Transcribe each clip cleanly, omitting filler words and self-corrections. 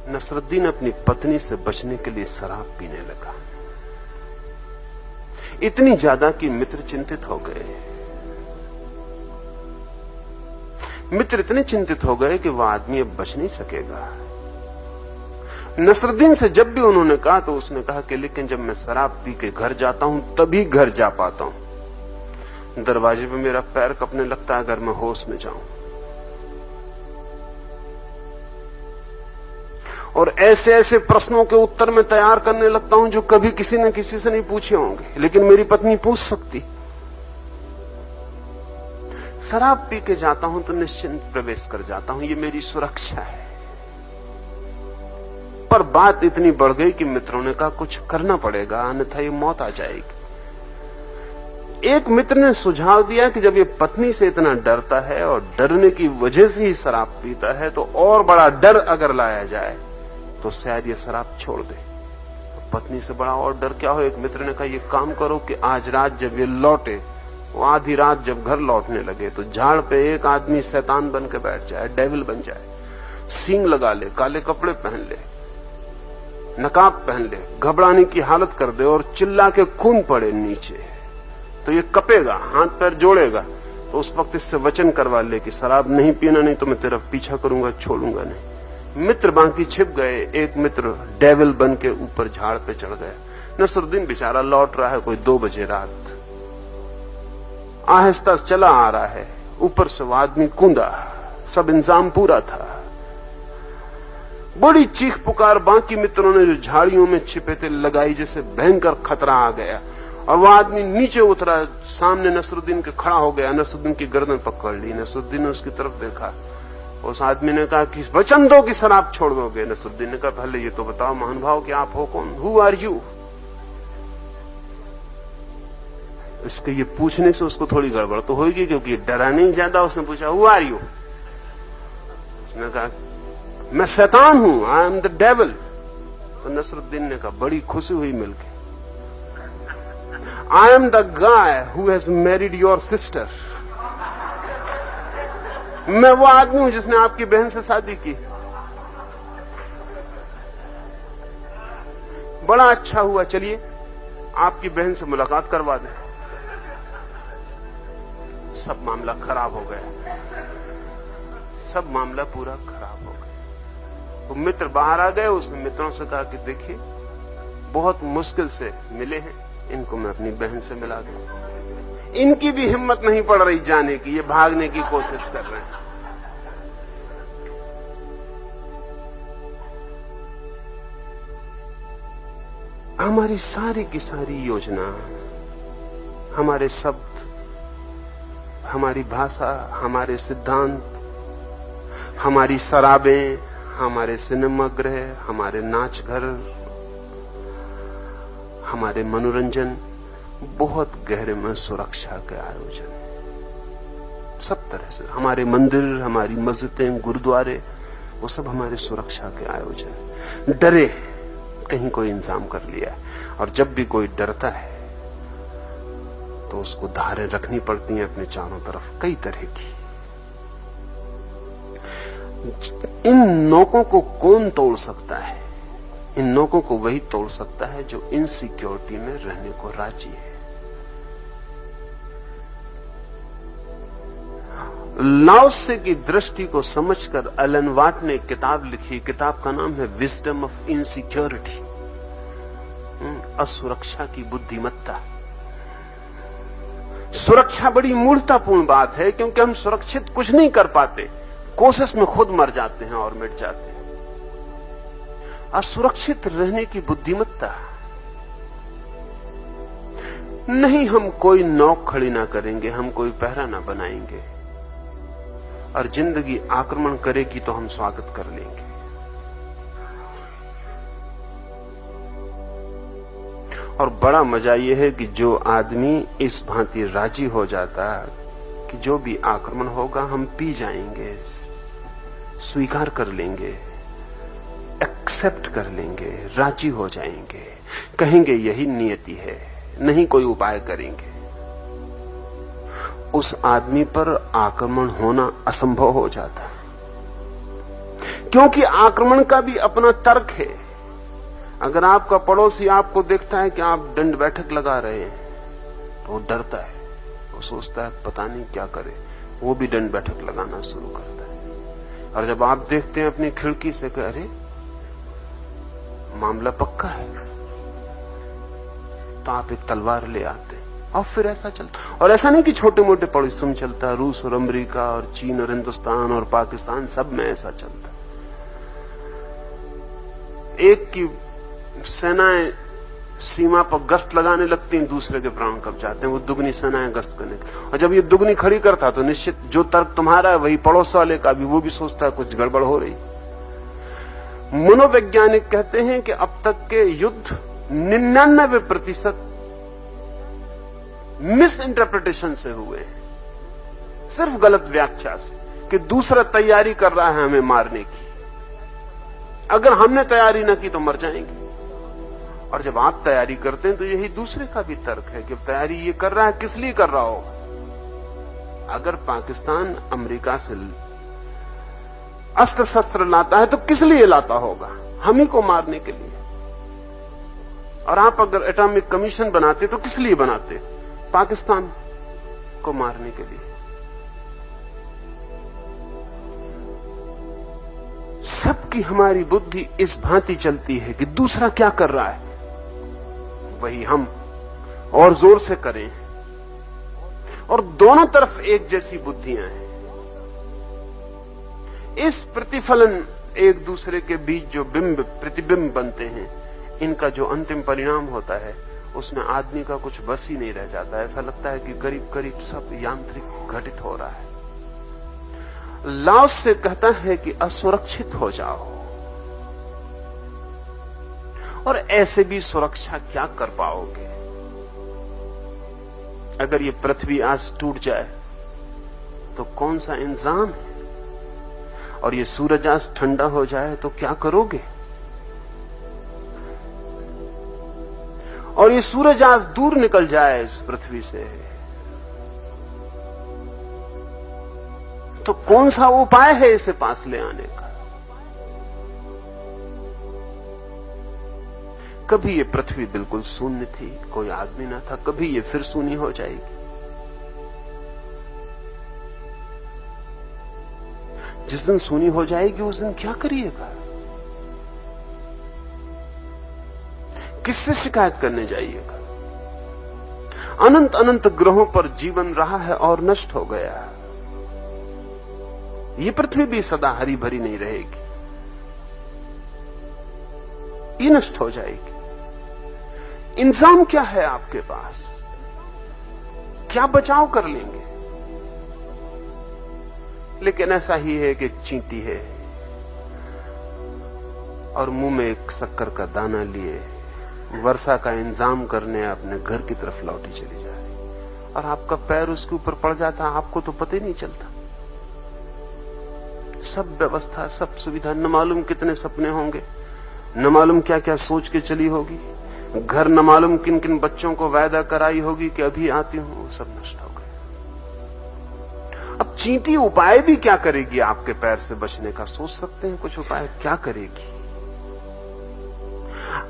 नसरुद्दीन अपनी पत्नी से बचने के लिए शराब पीने लगा, इतनी ज्यादा कि मित्र चिंतित हो गए। मित्र इतने चिंतित हो गए कि वह आदमी अब बच नहीं सकेगा। नसरुद्दीन से जब भी उन्होंने कहा तो उसने कहा कि लेकिन जब मैं शराब पी के घर जाता हूं तभी घर जा पाता हूं। दरवाजे पे मेरा पैर कपने लगता है अगर मैं होश में जाऊं। और ऐसे ऐसे प्रश्नों के उत्तर मैं तैयार करने लगता हूं जो कभी किसी न किसी से नहीं पूछे होंगे, लेकिन मेरी पत्नी पूछ सकती। शराब पी के जाता हूं तो निश्चिंत प्रवेश कर जाता हूं, ये मेरी सुरक्षा है। पर बात इतनी बढ़ गई कि मित्रों ने कहा कुछ करना पड़ेगा, अन्यथा ये मौत आ जाएगी। एक मित्र ने सुझाव दिया कि जब ये पत्नी से इतना डरता है और डरने की वजह से ही शराब पीता है तो और बड़ा डर अगर लाया जाए तो शायद ये शराब छोड़ दे। तो पत्नी से बड़ा और डर क्या हो? एक मित्र ने कहा ये काम करो कि आज रात जब ये लौटे, वो आधी रात जब घर लौटने लगे तो झाड़ पे एक आदमी शैतान बन के बैठ जाए, डेविल बन जाए, सींग लगा ले, काले कपड़े पहन ले, नकाब पहन ले, घबराने की हालत कर दे और चिल्ला के खून पड़े नीचे, तो ये कपेगा, हाथ पैर जोड़ेगा। तो उस वक्त इससे वचन करवा ले कि शराब नहीं पीना, नहीं तो मैं तेरा पीछा करूंगा, छोड़ूंगा नहीं। मित्र बाकी छिप गए। एक मित्र डेविल बन के ऊपर झाड़ पे चढ़ गया। नसरुद्दीन बेचारा लौट रहा है, कोई 2 बजे रात, आहिस्ता चला आ रहा है। ऊपर से वो आदमी कूदा, सब इंतजाम पूरा था। बड़ी चीख पुकार बाकी मित्रों ने जो झाड़ियों में छिपे थे लगाई, जैसे भयंकर खतरा आ गया। और वो आदमी नीचे उतरा, सामने नसरुद्दीन के खड़ा हो गया, नसरुद्दीन की गर्दन पकड़ ली। नसरुद्दीन ने उसकी तरफ देखा। उस आदमी ने कहा कि वचन दो कि शराब छोड़ दोगे। नसरुद्दीन ने कहा पहले ये तो बताओ महानुभाव कि आप हो कौन, हु आर यू? इसके ये पूछने से उसको थोड़ी गड़बड़ तो होगी, क्योंकि डरा नहीं ज्यादा। उसने पूछा हु आर यू? उसने कहा मैं शैतान हूं, आई एम द डेविल। तो नसरुद्दीन ने कहा, बड़ी खुशी हुई मिलके, I am the guy who has married your sister. मैं वो आदमी हूं जिसने आपकी बहन से शादी की। बड़ा अच्छा हुआ, चलिए आपकी बहन से मुलाकात करवा दें। सब मामला खराब हो गया, सब मामला पूरा खराब हो गया। तो मित्र बाहर आ गए। उसने मित्रों से कहा कि देखिए बहुत मुश्किल से मिले हैं, इनको मैं अपनी बहन से मिला दूं। इनकी भी हिम्मत नहीं पड़ रही जाने की, ये भागने की कोशिश कर रहे हैं। हमारी सारी की सारी योजना, हमारे शब्द, हमारी भाषा, हमारे सिद्धांत, हमारी शराबें, हमारे सिनेमा गृह, हमारे नाच घर, हमारे मनोरंजन बहुत गहरे में सुरक्षा के आयोजन, सब तरह से। हमारे मंदिर, हमारी मस्जिदें, गुरुद्वारे, वो सब हमारे सुरक्षा के आयोजन। डरे कहीं कोई इंतजाम कर लिया है। और जब भी कोई डरता है तो उसको धारें रखनी पड़ती हैं अपने चारों तरफ, कई तरह की। इन नोकों को कौन तोड़ सकता है? इन नोकों को वही तोड़ सकता है जो इनसिक्योरिटी में रहने को राजी है। लाओसे की दृष्टि को समझकर एलन वाट ने किताब लिखी। किताब का नाम है विजडम ऑफ इनसिक्योरिटी, असुरक्षा की बुद्धिमत्ता। सुरक्षा बड़ी मूर्खतापूर्ण बात है, क्योंकि हम सुरक्षित कुछ नहीं कर पाते, कोशिश में खुद मर जाते हैं और मिट जाते हैं। असुरक्षित रहने की बुद्धिमत्ता नहीं, हम कोई नौक खड़ी ना करेंगे, हम कोई पहरा ना बनाएंगे, और जिंदगी आक्रमण करेगी तो हम स्वागत कर लेंगे। और बड़ा मजा यह है कि जो आदमी इस भांति राजी हो जाता कि जो भी आक्रमण होगा हम पी जाएंगे, स्वीकार कर लेंगे, एक्सेप्ट कर लेंगे, राजी हो जाएंगे, कहेंगे यही नियति है, नहीं कोई उपाय करेंगे, उस आदमी पर आक्रमण होना असंभव हो जाता है। क्योंकि आक्रमण का भी अपना तर्क है। अगर आपका पड़ोसी आपको देखता है कि आप दंड बैठक लगा रहे हैं तो वो डरता है, वो सोचता है पता नहीं क्या करे, वो भी दंड बैठक लगाना शुरू करता है। और जब आप देखते हैं अपनी खिड़की से कि अरे मामला पक्का है, तो आप एक तलवार ले आते हैं और फिर ऐसा चलता। और ऐसा नहीं कि छोटे मोटे पड़ोसी में चलता, रूस और अमेरिका और चीन और हिंदुस्तान और पाकिस्तान सब में ऐसा चलता। एक की सेनाएं सीमा पर गश्त लगाने लगती हैं, दूसरे के प्राण कब जाते हैं, वो दुगनी सेनाएं गश्त करने। और जब ये दुगनी खड़ी करता तो निश्चित जो तर्क तुम्हारा है वही पड़ोस वाले का भी, वो भी सोचता है कुछ गड़बड़ हो रही। मनोवैज्ञानिक कहते हैं कि अब तक के युद्ध 99% मिस इंटरप्रिटेशन से हुए हैं, सिर्फ गलत व्याख्या से कि दूसरा तैयारी कर रहा है हमें मारने की, अगर हमने तैयारी न की तो मर जाएंगे। और जब आप तैयारी करते हैं तो यही दूसरे का भी तर्क है कि तैयारी ये कर रहा है किस लिए कर रहा होगा। अगर पाकिस्तान अमेरिका से अस्त्र शस्त्र लाता है तो किस लिए लाता होगा, हम ही को मारने के लिए। और आप अगर एटॉमिक कमीशन बनाते तो किस लिए बनाते, पाकिस्तान को मारने के लिए। सबकी हमारी बुद्धि इस भांति चलती है कि दूसरा क्या कर रहा है वही हम और जोर से करें, और दोनों तरफ एक जैसी बुद्धियां हैं। इस प्रतिफलन एक दूसरे के बीच जो बिंब प्रतिबिंब बनते हैं, इनका जो अंतिम परिणाम होता है उसमें आदमी का कुछ बस ही नहीं रह जाता। ऐसा लगता है कि करीब करीब सब यांत्रिक घटित हो रहा है। लाओस से कहता है कि असुरक्षित हो जाओ, और ऐसे भी सुरक्षा क्या कर पाओगे। अगर ये पृथ्वी आज टूट जाए तो कौन सा इंतजाम है, और ये सूरज आज ठंडा हो जाए तो क्या करोगे, और ये सूरज आज दूर निकल जाए इस पृथ्वी से तो कौन सा उपाय है इसे पास ले आने का। कभी ये पृथ्वी बिल्कुल शून्य थी, कोई आदमी ना था, कभी ये फिर शून्य हो जाएगी। जिस दिन शून्य हो जाएगी उस दिन क्या करिएगा, किससे शिकायत करने जाइएगा। अनंत अनंत ग्रहों पर जीवन रहा है और नष्ट हो गया। ये पृथ्वी भी सदा हरी भरी नहीं रहेगी, ये नष्ट हो जाएगी। इंतजाम क्या है आपके पास, क्या बचाव कर लेंगे। लेकिन ऐसा ही है कि एक चींटी है और मुंह में एक शक्कर का दाना लिए वर्षा का इंतजाम करने अपने घर की तरफ लौटी चली जाए, और आपका पैर उसके ऊपर पड़ जाता, आपको तो पता ही नहीं चलता। सब व्यवस्था, सब सुविधा, न मालूम कितने सपने होंगे, न मालूम क्या क्या सोच के चली होगी, घर न मालूम किन किन बच्चों को वायदा कराई होगी कि अभी आती हूं, वो सब नष्ट हो गए। अब चींटी उपाय भी क्या करेगी आपके पैर से बचने का, सोच सकते हैं कुछ उपाय क्या करेगी।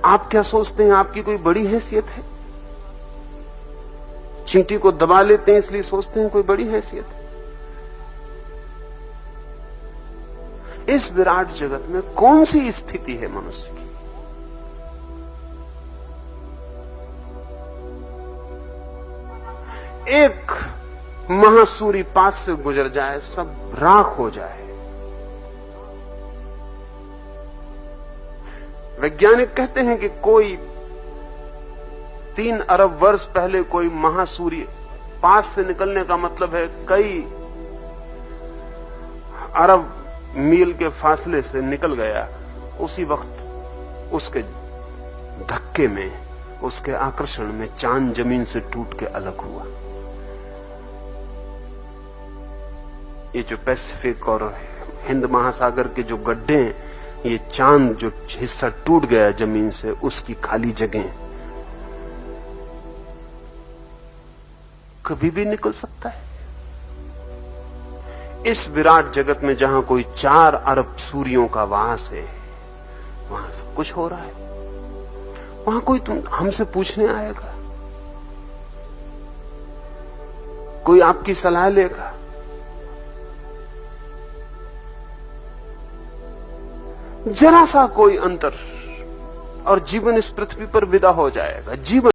आप क्या सोचते हैं आपकी कोई बड़ी हैसियत है, चींटी को दबा लेते हैं इसलिए सोचते हैं कोई बड़ी हैसियत है। इस विराट जगत में कौन सी स्थिति है मनुष्य की। एक महासूरी पास से गुजर जाए, सब राख हो जाए। वैज्ञानिक कहते हैं कि कोई 3 अरब वर्ष पहले कोई महासूर्य पास से निकलने का मतलब है कई अरब मील के फासले से निकल गया, उसी वक्त उसके धक्के में, उसके आकर्षण में चांद जमीन से टूट के अलग हुआ। ये जो पैसिफिक और हिंद महासागर के जो गड्ढे हैं, ये चांद जो हिस्सा टूट गया जमीन से, उसकी खाली जगह कभी भी निकल सकता है। इस विराट जगत में जहां कोई 4 अरब सूर्यों का वास है, वहां सब कुछ हो रहा है। वहां कोई तुम हमसे पूछने आएगा, कोई आपकी सलाह लेगा, जरा सा कोई अंतर और जीवन इस पृथ्वी पर विदा हो जाएगा। जीवन